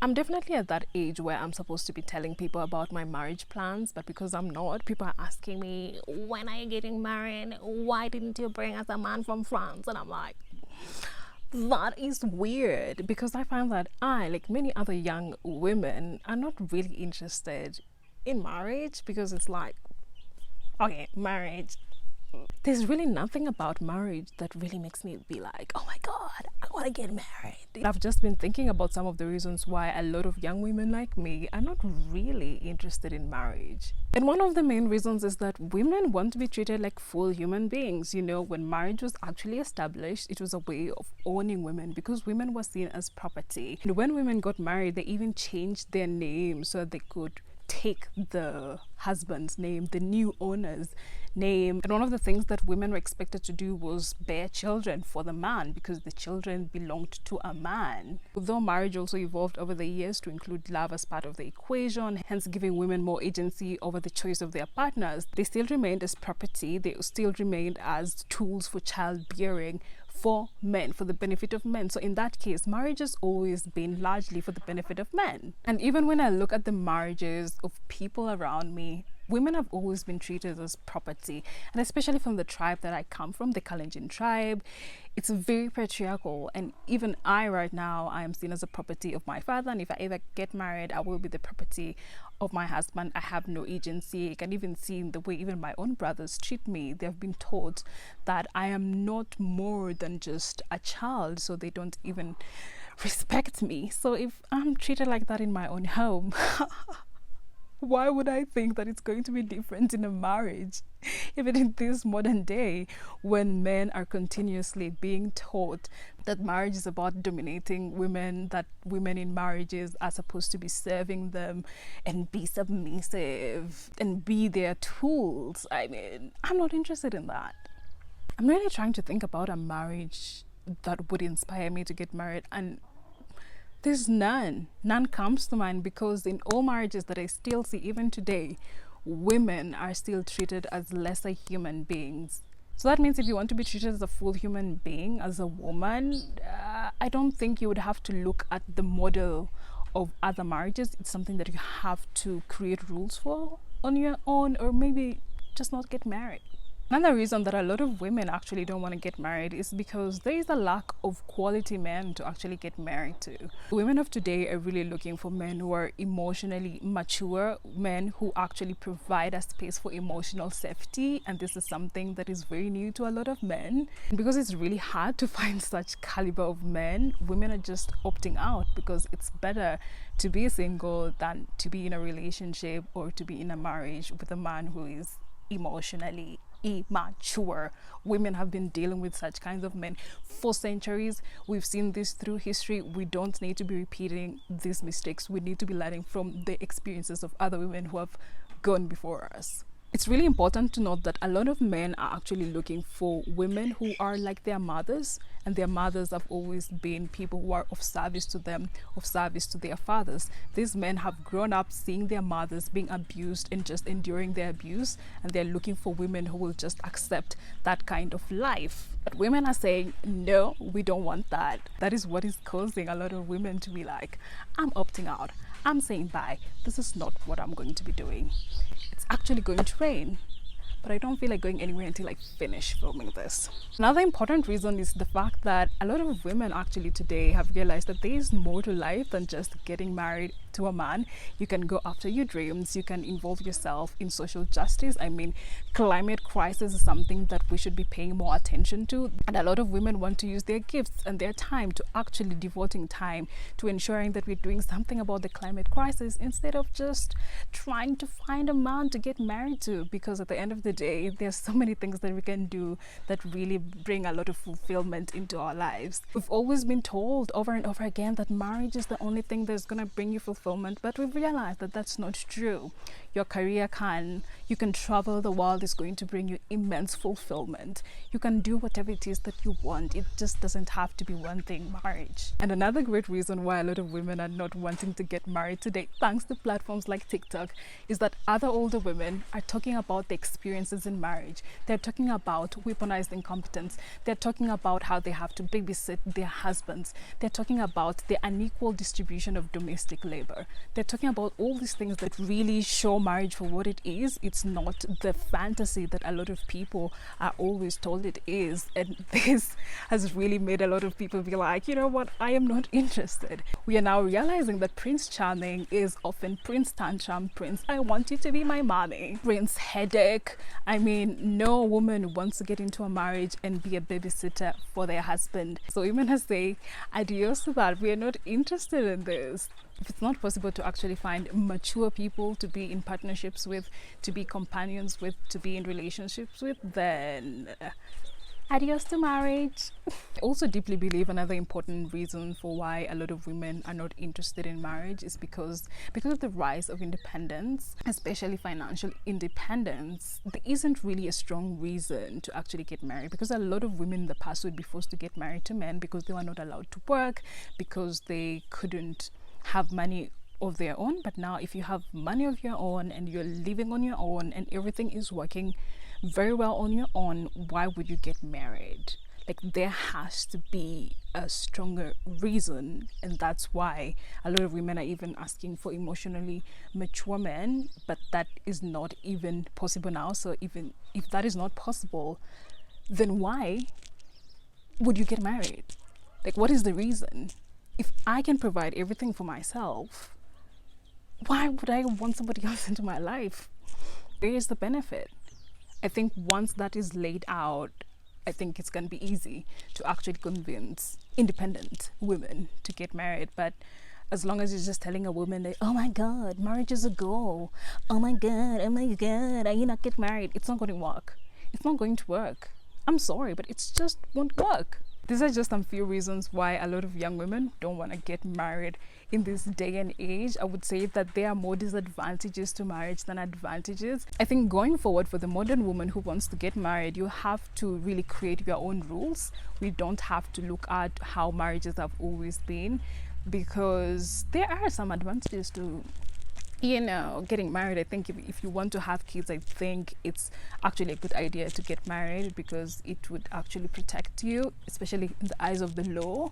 I'm definitely at that age where I'm supposed to be telling people about my marriage plans, but because I'm not, people are asking me, when are you getting married? Why didn't you bring us a man from France? And I'm like, that is weird, because I find that I, like many other young women, are not really interested in marriage, because it's like, okay, marriage, there's really nothing about marriage that really makes me be like, oh my god, I want to get married. I've just been thinking about some of the reasons why a lot of young women like me are not really interested in marriage. And one of the main reasons is that women want to be treated like full human beings. You know, when marriage was actually established, it was a way of owning women, because women were seen as property. And when women got married, they even changed their name so that they could take the husband's name, the new owner's name. And one of the things that women were expected to do was bear children for the man, because the children belonged to a man. Although marriage also evolved over the years to include love as part of the equation, hence giving women more agency over the choice of their partners, they still remained as property. They still remained as tools for childbearing for men, for the benefit of men. So in that case, marriage has always been largely for the benefit of men. And even when I look at the marriages of people around me, women have always been treated as property. And especially from the tribe that I come from, the Kalenjin tribe, it's very patriarchal. And even I right now, I am seen as a property of my father. And if I ever get married, I will be the property of my husband. I have no agency. You can even see in the way even my own brothers treat me. They've been taught that I am not more than just a child, so they don't even respect me. So if I'm treated like that in my own home, why would I think that it's going to be different in a marriage? Even in this modern day, when men are continuously being taught that marriage is about dominating women, that women in marriages are supposed to be serving them and be submissive and be their tools. I mean, I'm not interested in that. I'm really trying to think about a marriage that would inspire me to get married, and there's none comes to mind, because in all marriages that I still see even today, women are still treated as lesser human beings. So that means if you want to be treated as a full human being, as a woman, I don't think you would have to look at the model of other marriages. It's something that you have to create rules for on your own, or maybe just not get married. Another reason that a lot of women actually don't want to get married is because there is a lack of quality men to actually get married to. Women of today are really looking for men who are emotionally mature, men who actually provide a space for emotional safety, and this is something that is very new to a lot of men. And because it's really hard to find such caliber of men, women are just opting out, because it's better to be single than to be in a relationship or to be in a marriage with a man who is emotionally immature. Women have been dealing with such kinds of men for centuries. We've seen this through history. We don't need to be repeating these mistakes. We need to be learning from the experiences of other women who have gone before us. It's really important to note that a lot of men are actually looking for women who are like their mothers, and their mothers have always been people who are of service to them, of service to their fathers. These men have grown up seeing their mothers being abused and just enduring their abuse, and they're looking for women who will just accept that kind of life. But women are saying, no, we don't want that. That is what is causing a lot of women to be like, I'm opting out. I'm saying bye. This is not what I'm going to be doing. It's actually going to rain, but I don't feel like going anywhere until I finish filming this. Another important reason is the fact that a lot of women actually today have realized that there is more to life than just getting married to a man. You can go after your dreams. You can involve yourself in social justice. I mean, climate crisis is something that we should be paying more attention to. And a lot of women want to use their gifts and their time to actually devoting time to ensuring that we're doing something about the climate crisis, instead of just trying to find a man to get married to. Because at the end of the day, there's so many things that we can do that really bring a lot of fulfillment into our lives. We've always been told over and over again that marriage is the only thing that's going to bring you fulfillment, but we've realized that that's not true. Your career can, you can travel the world, is going to bring you immense fulfillment. You can do whatever it is that you want. It just doesn't have to be one thing, marriage. And another great reason why a lot of women are not wanting to get married today, thanks to platforms like TikTok, is that other older women are talking about the experience consequences in marriage. They're talking about weaponized incompetence. They're talking about how they have to babysit their husbands. They're talking about the unequal distribution of domestic labor. They're talking about all these things that really show marriage for what it is. It's not the fantasy that a lot of people are always told it is. And this has really made a lot of people be like, you know what, I am not interested. We are now realizing that Prince Charming is often Prince Tantrum, Prince I want you to be my mommy, Prince Headache. I mean, no woman wants to get into a marriage and be a babysitter for their husband. So women have say, adios to that. We are not interested in this. If it's not possible to actually find mature people to be in partnerships with, to be companions with, to be in relationships with, then adios to marriage. I also deeply believe another important reason for why a lot of women are not interested in marriage is because of the rise of independence, especially financial independence. There isn't really a strong reason to actually get married, because a lot of women in the past would be forced to get married to men because they were not allowed to work, because they couldn't have money of their own. But now if you have money of your own and you're living on your own and everything is working very well on your own, why would you get married? Like, there has to be a stronger reason, and that's why a lot of women are even asking for emotionally mature men, but that is not even possible now. So even if that is not possible, then why would you get married? Like, what is the reason? If I can provide everything for myself, why would I want somebody else into my life? Where is the benefit? I think once that is laid out, I think it's going to be easy to actually convince independent women to get married. But as long as you're just telling a woman that, oh my God, marriage is a goal. Oh my God, are you not get married? It's not going to work. It's not going to work. I'm sorry, but it's just won't work. These are just some few reasons why a lot of young women don't want to get married in this day and age. I would say that there are more disadvantages to marriage than advantages. I think going forward, for the modern woman who wants to get married, you have to really create your own rules. We don't have to look at how marriages have always been, because there are some advantages to getting married. I think if you want to have kids, I think it's actually a good idea to get married, because it would actually protect you, especially in the eyes of the law.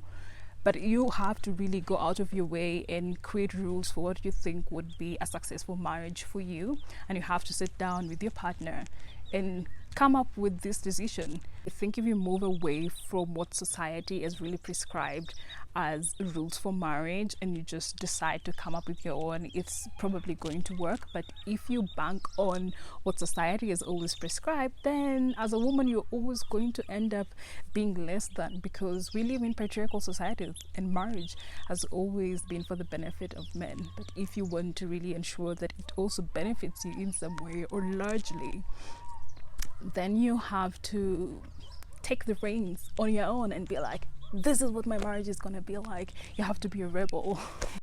But you have to really go out of your way and create rules for what you think would be a successful marriage for you. And you have to sit down with your partner and come up with this decision. I think if you move away from what society has really prescribed as rules for marriage and you just decide to come up with your own, it's probably going to work. But if you bank on what society has always prescribed, then as a woman you're always going to end up being less than, because we live in patriarchal societies and marriage has always been for the benefit of men. But if you want to really ensure that it also benefits you in some way or largely, then you have to take the reins on your own and be like, this is what my marriage is going to be like. You have to be a rebel.